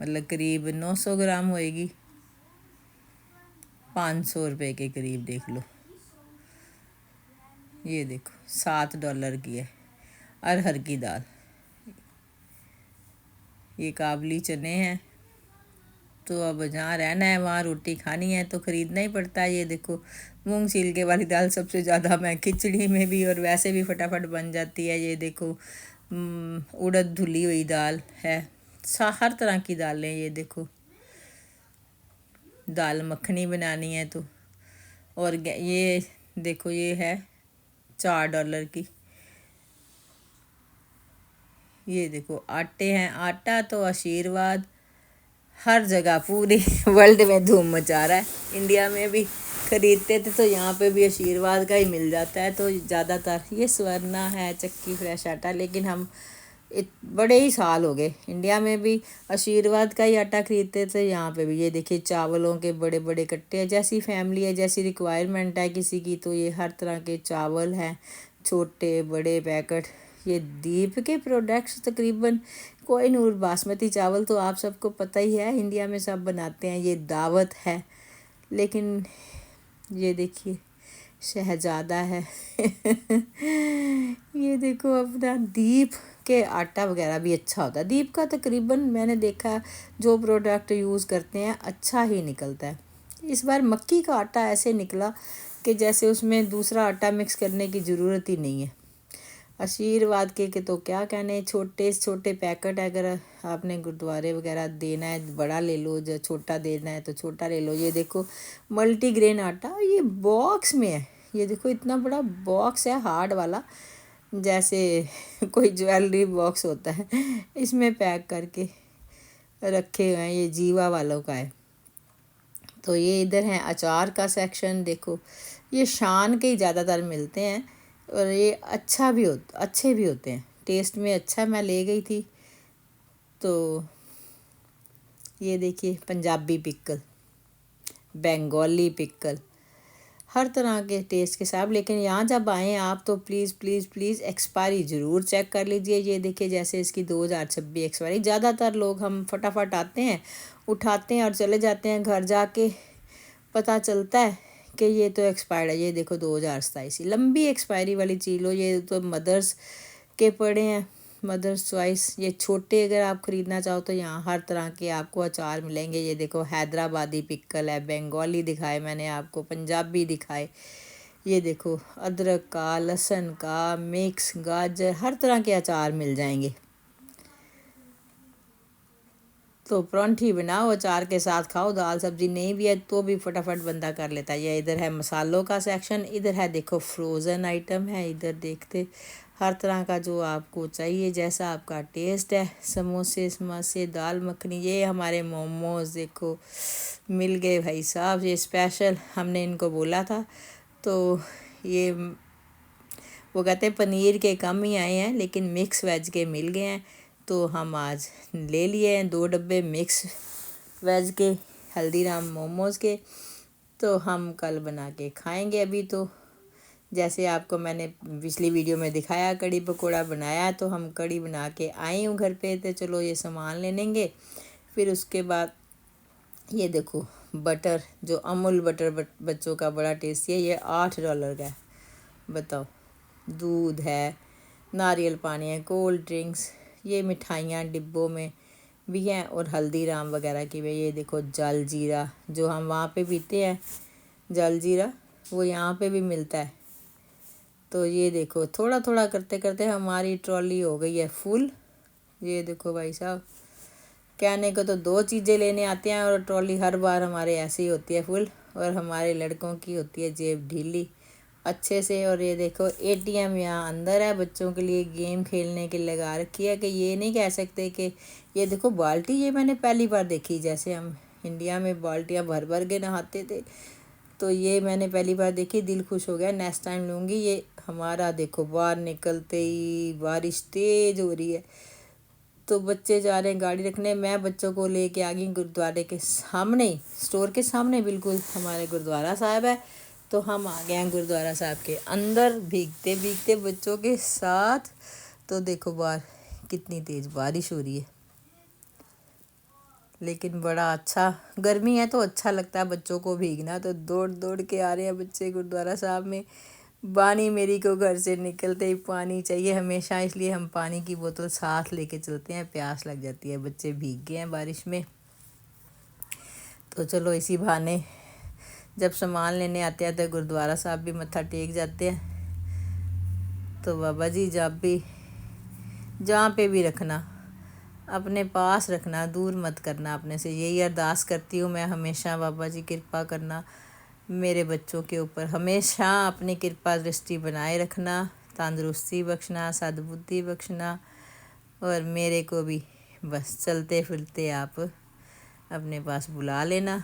مطلب قریب 900 گرام ہوئے گی، 500 روپے کے قریب دیکھ لو. یہ دیکھو $7 کی ہے. ارہر کی دال، یہ کابلی چنے ہیں. تو اب جہاں رہنا ہے وہاں روٹی کھانی ہے تو خریدنا ہی پڑتا ہے. یہ دیکھو مونگ چھلکے والی دال سب سے زیادہ میں کھچڑی میں بھی اور ویسے بھی فٹافٹ بن جاتی ہے. یہ دیکھو اڑد دھلی ہوئی دال ہے. ہر طرح کی دالیں. یہ دیکھو دال مکھنی بنانی ہے تو. اور یہ دیکھو یہ ہے $4 کی. یہ دیکھو آٹے ہیں. آٹا تو آشیرواد ہر جگہ پوری ورلڈ میں دھوم مچا رہا ہے. انڈیا میں بھی خریدتے تھے تو یہاں پہ بھی آشیرواد کا ہی مل جاتا ہے. تو زیادہ تر یہ سورنا ہے چکی فریش آٹا. لیکن ہم بڑے ہی سال ہو گئے انڈیا میں بھی آشیرواد کا ہی آٹا خریدتے تھے. یہاں پہ بھی یہ دیکھیے چاولوں کے بڑے بڑے کٹے ہیں. جیسی فیملی ہے جیسی ریکوائرمنٹ ہے کسی کی تو یہ ہر طرح کے چاول ہیں، چھوٹے بڑے پیکٹ. یہ دیپ کے پروڈکٹس تقریباً کوئی نور باسمتی چاول تو آپ سب کو پتہ ہی ہے انڈیا میں سب بناتے ہیں. یہ دعوت ہے. لیکن یہ دیکھیے شہزادہ ہے. یہ دیکھو اپنا دیپ کے آٹا وغیرہ بھی اچھا ہوتا ہے. دیپ کا تقریباً میں نے دیکھا جو پروڈکٹ یوز کرتے ہیں اچھا ہی نکلتا ہے. اس بار مکی کا آٹا ایسے نکلا کہ جیسے اس میں دوسرا آٹا مکس کرنے کی ضرورت ہی نہیں ہے. آشیرواد کے تو کیا کہنے، چھوٹے چھوٹے پیکٹ. اگر آپ نے گرودوارے وغیرہ دینا ہے بڑا لے لو، جو چھوٹا دینا ہے تو چھوٹا لے لو. یہ دیکھو ملٹی گرین آٹا یہ باکس میں ہے. یہ دیکھو اتنا بڑا باکس ہے ہارڈ والا، جیسے کوئی جویلری باکس ہوتا ہے اس میں پیک کر کے رکھے ہوئے ہیں. یہ جیوا والوں کا ہے. تو یہ ادھر ہیں اچار کا سیکشن. دیکھو یہ شان کے ہی زیادہ تر ملتے ہیں اور یہ اچھے بھی ہوتے ہیں. ٹیسٹ میں اچھا. میں لے گئی تھی تو یہ دیکھیے پنجابی پکل، بنگالی پکل، ہر طرح کے ٹیسٹ کے ساتھ. لیکن یہاں جب آئیں آپ تو پلیز پلیز پلیز ایکسپائری ضرور چیک کر لیجئے. یہ دیکھیں جیسے اس کی 2026 ایکسپائری. زیادہ تر لوگ ہم فٹافٹ آتے ہیں اٹھاتے ہیں اور چلے جاتے ہیں. گھر جا کے پتہ چلتا ہے کہ یہ تو ایکسپائرڈ ہے. یہ دیکھو 2027 لمبی ایکسپائری والی چیز لو. یہ تو مدرس کے پڑے ہیں، مدرس چوائس. یہ چھوٹے اگر آپ خریدنا چاہو تو یہاں ہر طرح کے آپ کو اچار ملیں گے. یہ دیکھو حیدرآبادی پکل ہے، بنگالی دکھائے میں نے آپ کو، پنجابی دکھائے. یہ دیکھو ادرک کا، لہسن کا، مکس گاجر، ہر طرح کے اچار مل جائیں گے. تو پرونٹھی بناؤ اچار کے ساتھ کھاؤ. دال سبزی نہیں بھی ہے تو بھی فٹافٹ بندہ کر لیتا ہے. یہ ادھر ہے مسالوں کا سیکشن. ادھر ہے دیکھو فروزن آئٹم ہے. ادھر دیکھتے ہر طرح کا جو آپ کو چاہیے جیسا آپ کا ٹیسٹ ہے. سموسے دال مکھنی. یہ ہمارے موموز دیکھو مل گئے بھائی صاحب. یہ اسپیشل ہم نے ان کو بولا تھا تو یہ وہ کہتے ہیں پنیر کے کم ہی آئے ہیں لیکن مکس ویج کے مل گئے ہیں. تو ہم آج لے لیے ہیں 2 ڈبے مکس ویج کے، ہلدی رام موموز کے. تو ہم کل بنا کے کھائیں گے. ابھی تو جیسے آپ کو میں نے پچھلی ویڈیو میں دکھایا کڑی پکوڑا بنایا تو ہم کڑی بنا کے آئے ہوں گھر پہ. تو چلو یہ سامان لے لیں گے. پھر اس کے بعد یہ دیکھو بٹر، جو امول بٹر بچوں کا بڑا ٹیسٹی ہے. یہ $8 کا ہے. بتاؤ دودھ ہے، ناریل پانی ہے، کولڈ ڈرنکس، یہ مٹھائیاں ڈبوں میں بھی ہیں اور ہلدی رام وغیرہ کی بھی. یہ دیکھو جل جیرا جو ہم وہاں پہ پیتے ہیں، جل جیرا وہ یہاں پہ بھی ملتا ہے. تو یہ دیکھو تھوڑا تھوڑا کرتے کرتے ہماری ٹرالی ہو گئی ہے فل. یہ دیکھو بھائی صاحب کہنے کو تو 2 چیزیں لینے آتے ہیں اور ٹرالی ہر بار ہمارے ایسی ہوتی ہے فل. اور ہمارے لڑکوں کی ہوتی ہے جیب ڈھیلی اچھے سے. اور یہ دیکھو ATM یہاں اندر ہے بچوں کے لیے گیم کھیلنے کے لگا رکھی ہے. کہ یہ نہیں کہہ سکتے کہ یہ دیکھو بالٹی. یہ میں نے پہلی بار دیکھی. جیسے ہم انڈیا میں بالٹیاں بھر بھر کے نہاتے تھے تو یہ میں نے پہلی بار دیکھی. دل خوش ہو گیا. نیکسٹ ٹائم لوں گی. یہ ہمارا دیکھو باہر نکلتے ہی بارش تیز ہو رہی ہے تو بچے جا رہے ہیں گاڑی رکھنے. میں بچوں کو لے کے آ گئی گرودوارے کے سامنے، اسٹور کے سامنے بالکل ہمارے گرودوارا صاحب ہے. تو ہم آ گئے ہیں گرودوارا صاحب کے اندر بھیگتے بھیگتے بچوں کے ساتھ. تو دیکھو باہر کتنی تیز بارش ہو رہی ہے. لیکن بڑا اچھا، گرمی ہے تو اچھا لگتا ہے بچوں کو بھیگنا، تو دوڑ دوڑ کے آ رہے ہیں بچے گرودوارا صاحب میں۔ بانی میری کو گھر سے نکلتے ہی پانی چاہیے ہمیشہ، اس لیے ہم پانی کی بوتل ساتھ لے کے چلتے ہیں، پیاس لگ جاتی ہے، بچے بھیگ گئے ہیں بارش میں۔ تو چلو اسی بہانے جب سامان لینے آتے ہیں تو گرودوارا صاحب بھی متھا ٹیک جاتے ہیں۔ تو بابا جی جب بھی جہاں پہ بھی رکھنا اپنے پاس رکھنا، دور مت کرنا اپنے سے، یہی ارداس کرتی ہوں میں ہمیشہ، بابا جی کرپا کرنا میرے بچوں کے اوپر، ہمیشہ اپنی کرپا درشٹی بنائے رکھنا، تندرستی بخشنا، سدبدھی بخشنا، اور میرے کو بھی بس چلتے پھرتے آپ اپنے پاس بلا لینا۔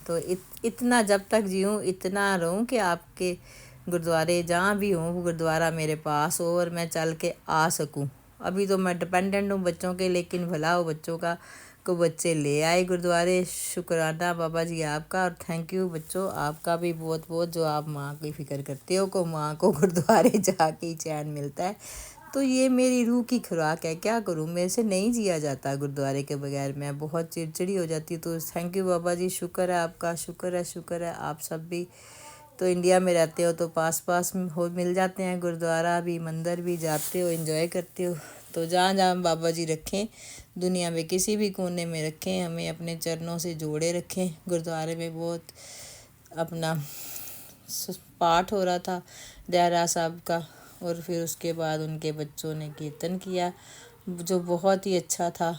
تو اتنا جب تک جیوں اتنا رہوں کہ آپ کے گرودوارے جہاں بھی ہوں وہ گرودوارا میرے پاس ہو اور میں چل کے آ سکوں۔ ابھی تو میں ڈپینڈنٹ ہوں بچوں کے، لیکن بھلا ہو بچوں کا کو بچے لے آئے گرودوارے۔ شکرانہ بابا جی آپ کا، اور تھینک یو بچوں آپ کا بھی بہت بہت، جو آپ ماں کی فکر کرتے ہو، کو ماں کو گرودوارے جا کے ہی چین ملتا ہے۔ تو یہ میری روح کی خوراک ہے، کیا کروں، میرے سے نہیں جیا جاتا گرودوارے کے بغیر، میں بہت چڑچڑی ہو جاتی ہوں۔ تو تھینک یو بابا جی، شکر ہے آپ کا، شکر ہے آپ سب بھی تو انڈیا میں رہتے ہو تو پاس پاس مل جاتے ہیں، گرودوارا بھی مندر بھی جاتے ہو، انجوائے کرتے ہو۔ تو جہاں جہاں بابا جی رکھیں، دنیا میں کسی بھی کونے میں رکھیں، ہمیں اپنے چرنوں سے جوڑے رکھیں۔ گرودوارے میں بہت اپنا پاٹھ ہو رہا تھا ڈیرا صاحب کا، اور پھر اس کے بعد ان کے بچوں نے کیرتن کیا جو بہت ہی اچھا تھا۔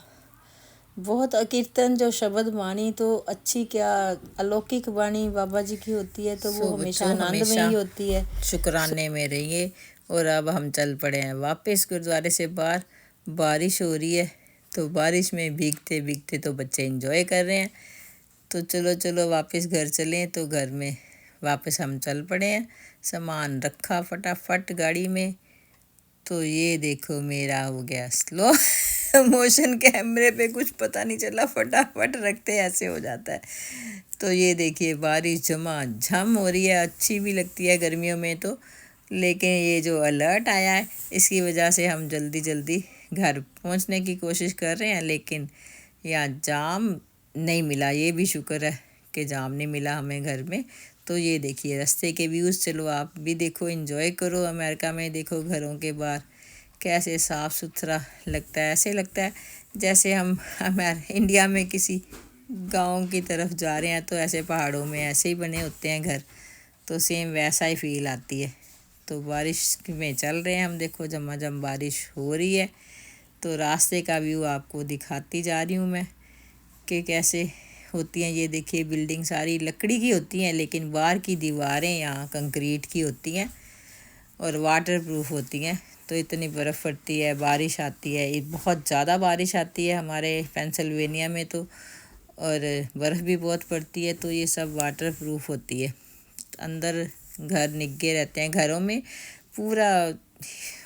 بہت کیرتن جو شبد بانی تو اچھی کیا الوکک بانی بابا جی کی ہوتی ہے، تو وہ ہمیشہ آنند میں ہی ہوتی ہے، شکرانے میں رہیے۔ اور اب ہم چل پڑے ہیں واپس گرودوارے سے باہر، بارش ہو رہی ہے تو بارش میں بھیگتے بھیگتے تو بچے انجوائے کر رہے ہیں۔ تو چلو واپس گھر چلیں، تو گھر میں واپس ہم چل پڑے ہیں، سامان رکھا فٹافٹ گاڑی میں۔ تو یہ دیکھو میرا ہو گیا سلو موشن کیمرے پہ کچھ پتہ نہیں چلا، فٹافٹ رکھتے ایسے ہو جاتا ہے۔ تو یہ دیکھیے بارش جھما جھم ہو رہی ہے، اچھی بھی لگتی ہے گرمیوں میں تو، لیکن یہ جو الرٹ آیا ہے اس کی وجہ سے ہم جلدی جلدی گھر پہنچنے کی کوشش کر رہے ہیں، لیکن یہاں جام نہیں ملا، یہ بھی شکر ہے کہ جام نہیں ملا ہمیں گھر میں۔ تو یہ دیکھیے راستے کے ویوز، چلو آپ بھی دیکھو، انجوائے کرو۔ امریکہ میں دیکھو گھروں کے باہر کیسے صاف ستھرا لگتا ہے، ایسے لگتا ہے جیسے ہم انڈیا میں کسی گاؤں کی طرف جا رہے ہیں، تو ایسے پہاڑوں میں ایسے ہی بنے ہوتے ہیں گھر، تو سیم ویسا ہی فیل آتی ہے۔ تو بارش میں چل رہے ہیں ہم، دیکھو جھم بارش ہو رہی ہے، تو راستے کا ویو آپ کو دکھاتی جا رہی ہوں میں کہ کیسے ہوتی ہیں۔ یہ دیکھیے بلڈنگ ساری لکڑی کی ہوتی ہیں، لیکن باہر کی دیواریں یہاں کنکریٹ کی ہوتی ہیں اور واٹر پروف ہوتی ہیں، تو اتنی برف پڑتی ہے، بارش آتی ہے، بہت زیادہ بارش آتی ہے ہمارے پینسلوینیا میں تو، اور برف بھی بہت پڑتی ہے، تو یہ سب واٹر پروف ہوتی ہے۔ اندر گھر نگے رہتے ہیں، گھروں میں پورا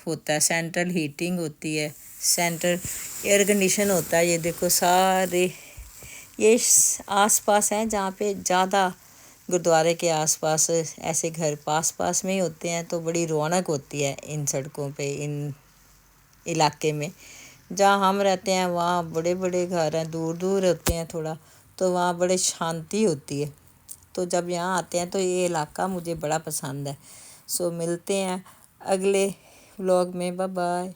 ہوتا ہے، سینٹرل ہیٹنگ ہوتی ہے، سینٹر ایئر کنڈیشن ہوتا ہے۔ یہ دیکھو سارے یہ آس پاس ہیں جہاں پہ زیادہ گرودوارے کے آس پاس ایسے گھر پاس پاس میں ہی ہوتے ہیں، تو بڑی رونق ہوتی ہے ان سڑکوں پہ، ان علاقے میں۔ جہاں ہم رہتے ہیں وہاں بڑے بڑے گھر ہیں، دور دور ہوتے ہیں تھوڑا، تو وہاں بڑے شانتی ہوتی ہے۔ تو جب یہاں آتے ہیں تو یہ علاقہ مجھے بڑا پسند ہے۔ سو ملتے ہیں اگلے ولاگ میں، بائے بائے۔